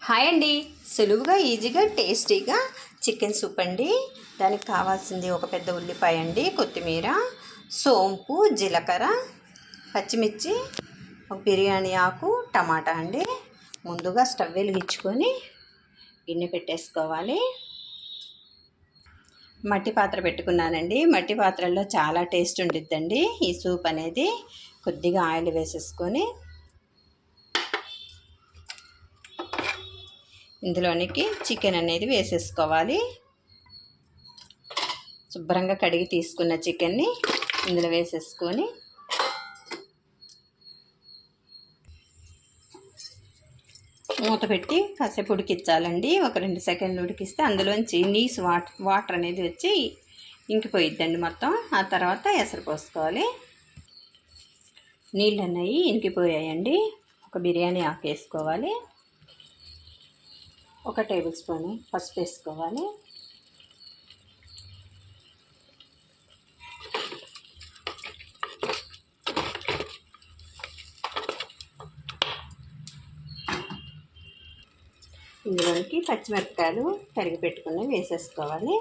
Hi అండి. సులువుగా ఈజీగా టేస్టీగా చికెన్ సూప్ అండి. దానికి కావాల్సింది ఒక పెద్ద ఉల్లిపాయ అండి, కొత్తిమీర, సోంపు, జీలకర్ర, పచ్చిమిర్చి, ఒక బిర్యానీ ఆకు, టమాటా అండి. ముందుగా స్టవ్ వెలిగించుకొని గిన్నె పెట్టేసుకోవాలి. మట్టి పాత్ర పెట్టుకున్నానండి. మట్టి పాత్రల్లో చాలా టేస్ట్ ఉండిద్దండి ఈ సూప్ అనేది. కొద్దిగా ఆయిల్ వేసేసుకొని ఇందులోనికి చికెన్ అనేది వేసేసుకోవాలి. శుభ్రంగా కడిగి తీసుకున్న చికెన్ని ఇందులో వేసేసుకొని మూత పెట్టి కాసేపు ఉడికించాలండి. ఒక 2 సెకండ్లు ఉడికిస్తే అందులోంచి వాటర్ అనేది వచ్చి ఇంకిపోయిద్దండి మొత్తం. ఆ తర్వాత ఎసరు పోసుకోవాలి. నీళ్ళు అన్నవి ఇంకిపోయాయండి. ఒక బిర్యానీ ఆకు వేసుకోవాలి. 1 టేబుల్ స్పూన్ పసుపు వేసుకోవాలి. ఇందులోకి పచ్చిమిరపకాయలు తరిగి పెట్టుకుని వేసేసుకోవాలి.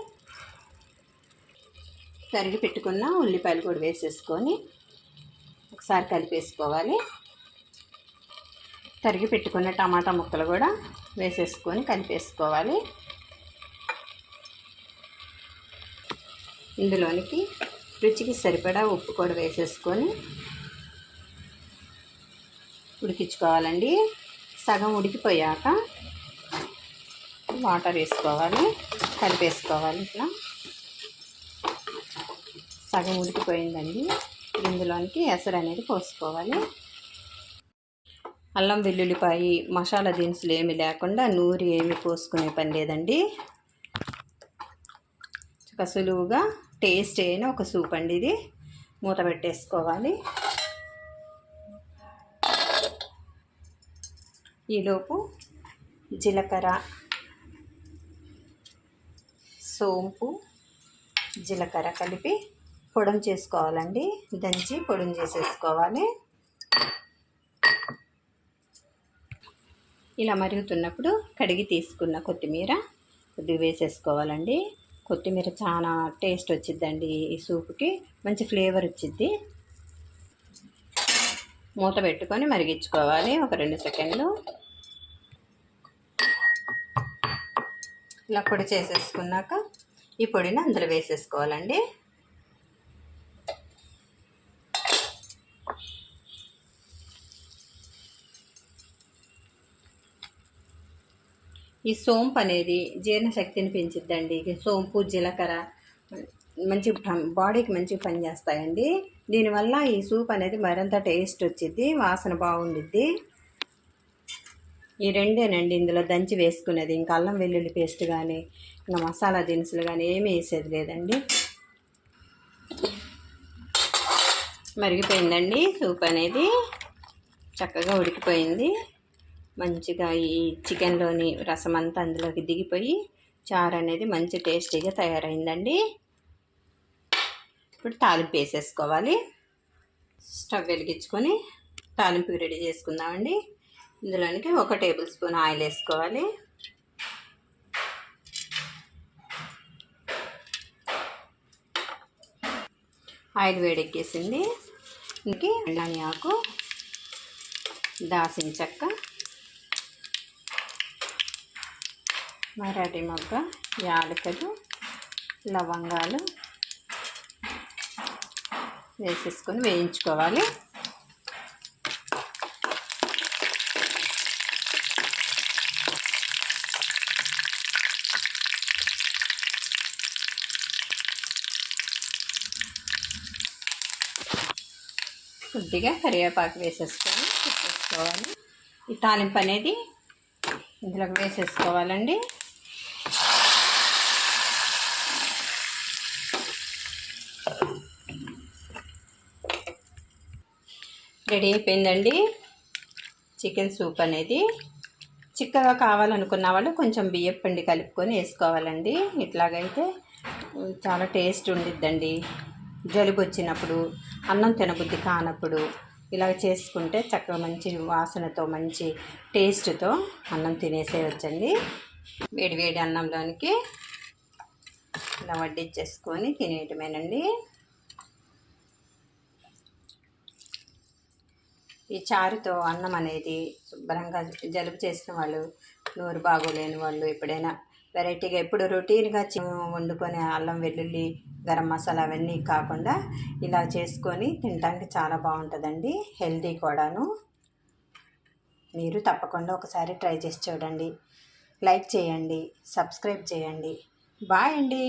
తరిగి పెట్టుకున్న ఉల్లిపాయలు కూడా వేసేసుకొని ఒకసారి కలిపేసుకోవాలి. తరిగి పెట్టుకున్న టమాటా ముక్కలు కూడా వేసేసుకొని కలిపేసుకోవాలి. ఇందులోనికి రుచికి సరిపడా ఉప్పు కూడా వేసేసుకొని ఉడికించుకోవాలండి. సగం ఉడికిపోయాక వాటర్ వేసుకోవాలి, కలిపేసుకోవాలి. ఇట్లా సగం ఉడికిపోయిందండి. ఇందులోనికి ఎసరు అనేది పోసుకోవాలి. అల్లం వెల్లుల్లిపాయ మసాలా దినుసులు ఏమి లేకుండా నూరి ఏమి పోసుకునే పని లేదండి. సులువుగా టేస్ట్ అయిన ఒక సూప్ అండి ఇది. మూత పెట్టేసుకోవాలి. ఈలోపు జీలకర్ర, సోంపు, జీలకర్ర కలిపి పొడి చేసుకోవాలండి. దంచి పొడి చేసేసుకోవాలి. ఇలా మరుగుతున్నప్పుడు కడిగి తీసుకున్న కొత్తిమీర కొద్దిగా వేసేసుకోవాలండి. కొత్తిమీర చాలా టేస్ట్ వచ్చిద్దండి ఈ సూప్కి, మంచి ఫ్లేవర్ వచ్చిద్ది. మూత పెట్టుకొని మరిగించుకోవాలి ఒక 2 సెకండ్లు. ఇలా పొడి చేసేసుకున్నాక ఈ పొడిని అందులో వేసేసుకోవాలండి. ఈ సోంపు అనేది జీర్ణశక్తిని పెంచిద్దండి. సోంపు, జీలకర్ర మంచి బాడీకి మంచిగా పనిచేస్తాయండి. దీనివల్ల ఈ సూప్ అనేది మరింత టేస్ట్ వచ్చిద్ది, వాసన బాగుండిద్ది. ఈ రెండేనండి ఇందులో దంచి వేసుకునేది. ఇంకా అల్లం వెల్లుల్లి పేస్ట్ కానీ ఇంకా మసాలా దినుసులు కానీ ఏమీ వేసేది లేదండి. మరిగిపోయిందండి సూప్ అనేది, చక్కగా ఉడికిపోయింది. మంచిగా ఈ చికెన్లోని రసం అంతా అందులోకి దిగిపోయి చారు అనేది మంచి టేస్టీగా తయారైందండి. ఇప్పుడు తాలింపు వేసేసుకోవాలి. స్టవ్ వెలిగించుకొని తాలింపు రెడీ చేసుకుందామండి. ఇందులోనికి 1 టేబుల్ స్పూన్ ఆయిల్ వేసుకోవాలి. ఆయిల్ వేడెక్కేసింది. ఇందులో బిర్యానీ ఆకు, దాల్చిన చెక్క, మరాఠీ మొగ్గ, యాలకులు, లవంగాలు వేసేసుకొని వేయించుకోవాలి. కొద్దిగా కరివేపాకు వేసేసుకొని వేసేసుకోవాలి. ఈ తాలింపు అనేది ఇందులోకి వేసేసుకోవాలండి. రెడీ అయిపోయిందండి చికెన్ సూప్ అనేది. చిక్కగా కావాలనుకున్న వాళ్ళు కొంచెం బియ్యపు పిండి కలుపుకొని వేసుకోవాలండి. ఇట్లాగైతే చాలా టేస్ట్ ఉండిద్దండి. జలుబు వచ్చినప్పుడు, అన్నం తినబుద్ధి కానప్పుడు ఇలా చేసుకుంటే చక్కగా మంచి వాసనతో మంచి టేస్ట్తో అన్నం తినేసేయచ్చండి. వేడి వేడి అన్నంలోనికి ఇలా వడ్డించేసుకొని తినేయటమేనండి. ఈ చారుతో అన్నం అనేది శుభ్రంగా జలుబు చేసిన వాళ్ళు, నోరు బాగోలేని వాళ్ళు ఎప్పుడైనా వెరైటీగా ఎప్పుడు రొటీన్గా వండుకొని అల్లం వెల్లుల్లి గరం మసాలా అవన్నీ కాకుండా ఇలా చేసుకొని తినడానికి చాలా బాగుంటుందండి. హెల్తీ కూడాను. మీరు తప్పకుండా ఒకసారి ట్రై చేసి చూడండి. లైక్ చేయండి, సబ్స్క్రైబ్ చేయండి. బాయ్ అండి.